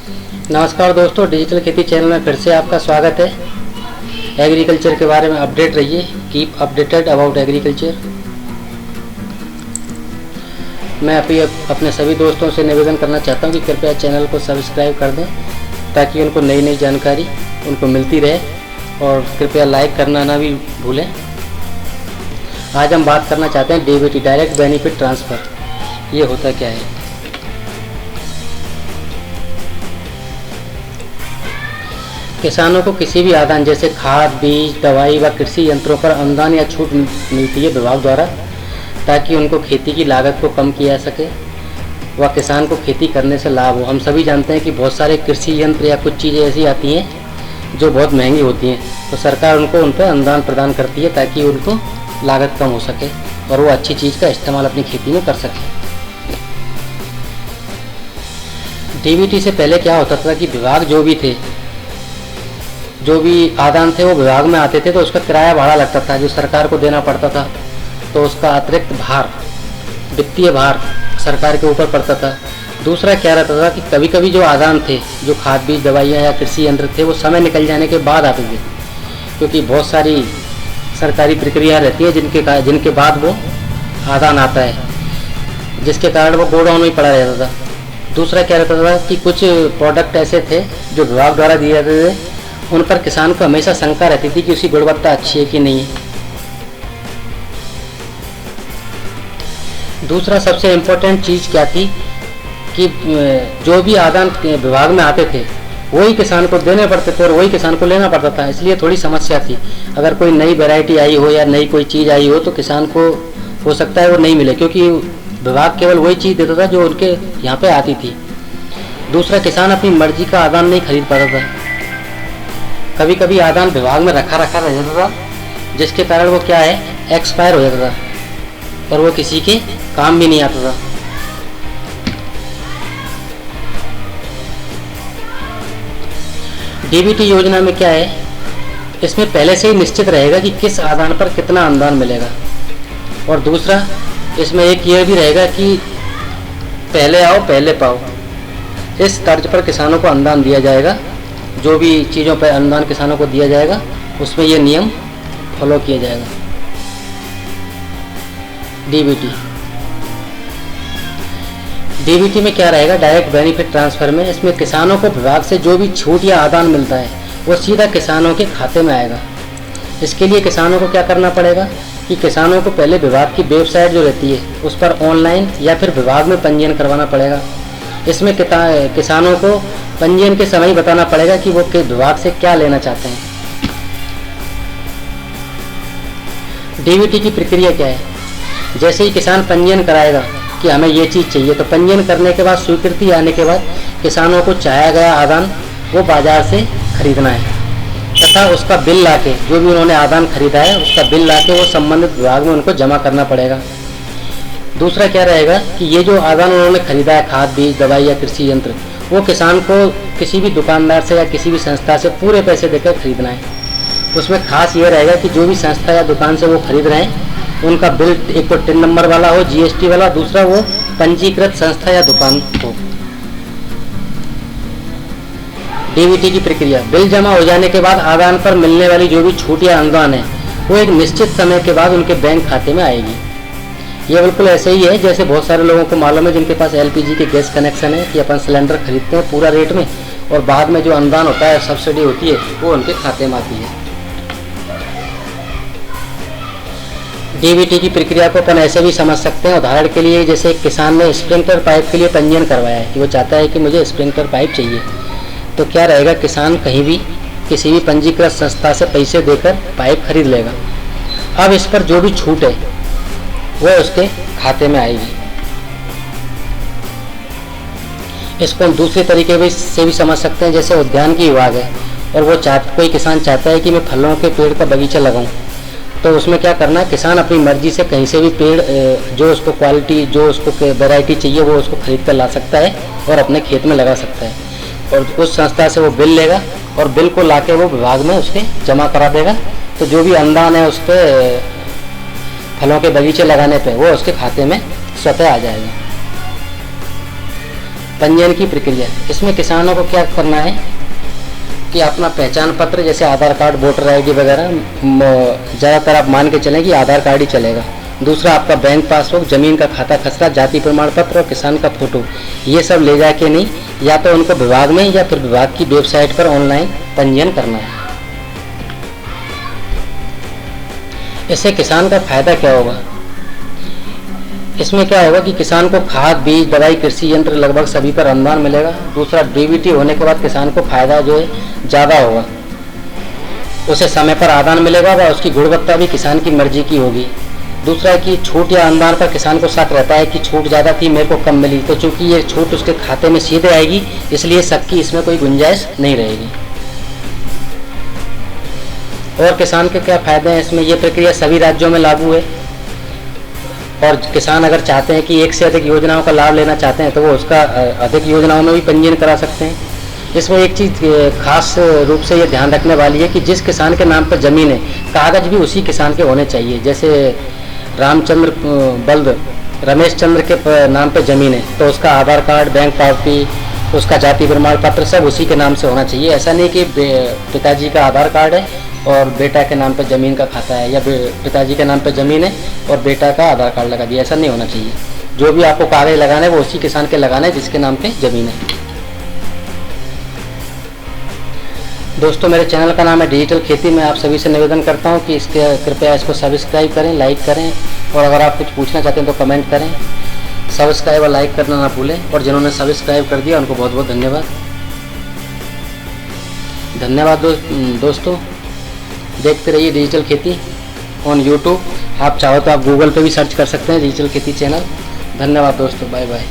नमस्कार दोस्तों, डिजिटल खेती चैनल में फिर से आपका स्वागत है। एग्रीकल्चर के बारे में अपडेट रहिए। Keep updated about agriculture. मैं अभी अपने सभी दोस्तों से निवेदन करना चाहता हूं कि कृपया चैनल को सब्सक्राइब कर दें ताकि उनको नई नई जानकारी उनको मिलती रहे, और कृपया लाइक करना ना भी भूलें। आज हम बात करना चाहते हैं डीबीटी, डायरेक्ट बेनिफिट ट्रांसफ़र। ये होता क्या है? किसानों को किसी भी आदान जैसे खाद, बीज, दवाई व कृषि यंत्रों पर अनुदान या छूट मिलती है विभाग द्वारा, ताकि उनको खेती की लागत को कम किया जा सके व किसान को खेती करने से लाभ हो। हम सभी जानते हैं कि बहुत सारे कृषि यंत्र या कुछ चीज़ें ऐसी आती हैं जो बहुत महंगी होती हैं, तो सरकार उनको उन पर अनुदान प्रदान करती है ताकि उनको लागत कम हो सके और वो अच्छी चीज़ का इस्तेमाल अपनी खेती में कर सके। डीबीटी से पहले क्या होता था कि विभाग जो भी आदान थे वो विभाग में आते थे, तो उसका किराया भाड़ा लगता था जो सरकार को देना पड़ता था, तो उसका अतिरिक्त भार, वित्तीय भार सरकार के ऊपर पड़ता था। दूसरा क्या रहता था कि कभी कभी जो आदान थे, जो खाद, बीज, दवाइयाँ या कृषि यंत्र थे, वो समय निकल जाने के बाद आते थे, क्योंकि बहुत सारी सरकारी प्रक्रिया रहती है जिनके बाद वो आदान आता है, जिसके कारण वो गोडाउन में पड़ा रहता था। दूसरा क्या रहता था कि कुछ प्रोडक्ट ऐसे थे जो विभाग द्वारा दिए जाते थे, उन पर किसान को हमेशा शंका रहती थी कि उसकी गुणवत्ता अच्छी है कि नहीं है। दूसरा सबसे इम्पोर्टेंट चीज़ क्या थी कि जो भी आदान विभाग में आते थे वही किसान को देने पड़ते थे और वही किसान को लेना पड़ता था, इसलिए थोड़ी समस्या थी। अगर कोई नई वैरायटी आई हो या नई कोई चीज़ आई हो तो किसान को हो सकता है वो नहीं मिले, क्योंकि विभाग केवल वही चीज़ देता था जो उनके यहाँ पे आती थी। दूसरा, किसान अपनी मर्जी का आदान नहीं खरीद पाता था। कभी कभी आदान विभाग में रखा रह जाता था, जिसके कारण वो क्या है, एक्सपायर हो जाता था और वो किसी के काम भी नहीं आता था। डीबीटी योजना में क्या है, इसमें पहले से ही निश्चित रहेगा कि किस आदान पर कितना अनुदान मिलेगा, और दूसरा इसमें एक ये भी रहेगा कि पहले आओ पहले पाओ। इस तर्ज पर किसानों को अनुदान दिया जाएगा। जो भी चीज़ों पर अनुदान किसानों को दिया जाएगा उसमें ये नियम फॉलो किया जाएगा। डीबीटी में क्या रहेगा, डायरेक्ट बेनिफिट ट्रांसफ़र में इसमें किसानों को विभाग से जो भी छूट या आदान मिलता है वो सीधा किसानों के खाते में आएगा। इसके लिए किसानों को क्या करना पड़ेगा कि किसानों को पहले विभाग की वेबसाइट जो रहती है उस पर ऑनलाइन या फिर विभाग में पंजीयन करवाना पड़ेगा। इसमें किसानों को पंजीयन के समय ही बताना पड़ेगा कि वो किस विभाग से क्या लेना चाहते हैं। डीबीटी की प्रक्रिया क्या है, जैसे ही किसान पंजीयन कराएगा कि हमें ये चीज़ चाहिए, तो पंजीयन करने के बाद स्वीकृति आने के बाद किसानों को चाहा गया आदान वो बाजार से खरीदना है, तथा उसका बिल लाके, जो भी उन्होंने आदान खरीदा है उसका बिल लाके वो संबंधित विभाग में उनको जमा करना पड़ेगा। दूसरा क्या रहेगा कि ये जो आदान उन्होंने खरीदा है, खाद, बीज, दवाई या कृषि यंत्र, वो किसान को किसी भी दुकानदार से या किसी भी संस्था से पूरे पैसे देकर खरीदना है। उसमें खास ये रहेगा कि जो भी संस्था या दुकान से वो खरीद रहे हैं उनका बिल एक तो टिन नंबर वाला हो, जीएसटी वाला, दूसरा वो पंजीकृत संस्था या दुकान हो। डीबीटी की प्रक्रिया, बिल जमा हो जाने के बाद आदान पर मिलने वाली जो भी छूट या अनुदान है वो एक निश्चित समय के बाद उनके बैंक खाते में आएगी। ये बिल्कुल ऐसे ही है जैसे बहुत सारे लोगों को मालूम है जिनके पास एलपीजी के गैस कनेक्शन है कि अपन सिलेंडर खरीदते हैं पूरा रेट में और बाद में जो अनुदान होता है, सब्सिडी होती है, वो उनके खाते में आती है। डीबीटी की प्रक्रिया को अपन ऐसे भी समझ सकते हैं। उदाहरण के लिए जैसे एक किसान ने स्प्रिंकलर पाइप के लिए पंजीयन करवाया है कि वो चाहता है कि मुझे स्प्रिंकलर पाइप चाहिए, तो क्या रहेगा, किसान कहीं भी किसी भी पंजीकृत संस्था से पैसे देकर पाइप खरीद लेगा। अब इस पर जो भी छूट है वो उसके खाते में आएगी। इसको हम दूसरे तरीके से भी समझ सकते हैं, जैसे उद्यान की विभाग है और वो कोई किसान चाहता है कि मैं फलों के पेड़ का बगीचा लगाऊं, तो उसमें क्या करना है, किसान अपनी मर्जी से कहीं से भी पेड़ जो उसको क्वालिटी, जो उसको वैरायटी चाहिए वो उसको खरीद कर ला सकता है और अपने खेत में लगा सकता है, और उस संस्था से वो बिल लेगा और बिल को लाके वो विभाग में उसके जमा करा देगा। तो जो भी अनुदान है उस पर फलों के बगीचे लगाने पे वो उसके खाते में स्वतः आ जाएगा। पंजीयन की प्रक्रिया, इसमें किसानों को क्या करना है कि अपना पहचान पत्र जैसे आधार कार्ड, वोटर आईडी वगैरह, ज़्यादातर आप मान के चलें कि आधार कार्ड ही चलेगा। दूसरा आपका बैंक पासबुक, ज़मीन का खाता खसरा, जाति प्रमाण पत्र और किसान का फोटो, ये सब ले जाके नहीं, या तो उनको विभाग में या फिर विभाग की वेबसाइट पर ऑनलाइन पंजीयन करना है। इससे किसान का फायदा क्या होगा? इसमें क्या होगा कि किसान को खाद, बीज, दवाई, कृषि यंत्र लगभग सभी पर अनुदान मिलेगा। दूसरा, डीबीटी होने के बाद किसान को फायदा जो है ज़्यादा होगा, उसे समय पर आदान मिलेगा व उसकी गुणवत्ता भी किसान की मर्जी की होगी। दूसरा है कि छूट या अनुदान पर किसान को शक रहता है कि छूट ज़्यादा थी, मेरे को कम मिली, तो चूंकि ये छूट उसके खाते में सीधे आएगी, इसलिए शक की इसमें कोई गुंजाइश नहीं रहेगी। और किसान के क्या फायदे हैं इसमें? ये प्रक्रिया सभी राज्यों में लागू है और किसान अगर चाहते हैं कि एक से अधिक योजनाओं का लाभ लेना चाहते हैं तो वो उसका अधिक योजनाओं में भी पंजीयन करा सकते हैं। इसमें एक चीज़ खास रूप से ये ध्यान रखने वाली है कि जिस किसान के नाम पर ज़मीन है, कागज़ भी उसी किसान के होने चाहिए। जैसे रामचंद्र बल्द रमेश चंद्र के नाम पर ज़मीन है तो उसका आधार कार्ड, बैंक पावती, उसका जाति प्रमाण पत्र सब उसी के नाम से होना चाहिए। ऐसा नहीं कि पिताजी का आधार कार्ड है और बेटा के नाम पर ज़मीन का खाता है, या पिताजी के नाम पर ज़मीन है और बेटा का आधार कार्ड लगा दिया, ऐसा नहीं होना चाहिए। जो भी आपको कागज़ लगाने हैं वो उसी किसान के लगाना है जिसके नाम पे ज़मीन है। दोस्तों, मेरे चैनल का नाम है डिजिटल खेती। मैं आप सभी से निवेदन करता हूं कि इसके कृपया इसको सब्सक्राइब करें, लाइक करें, और अगर आप कुछ पूछना चाहते हैं तो कमेंट करें। सब्सक्राइब और लाइक करना ना भूलें, और जिन्होंने सब्सक्राइब कर दिया उनको बहुत बहुत धन्यवाद। दोस्तों, देखते रहिए डिजिटल खेती ऑन यूट्यूब। आप चाहो तो आप गूगल पे भी सर्च कर सकते हैं डिजिटल खेती चैनल। धन्यवाद दोस्तों, बाय बाय।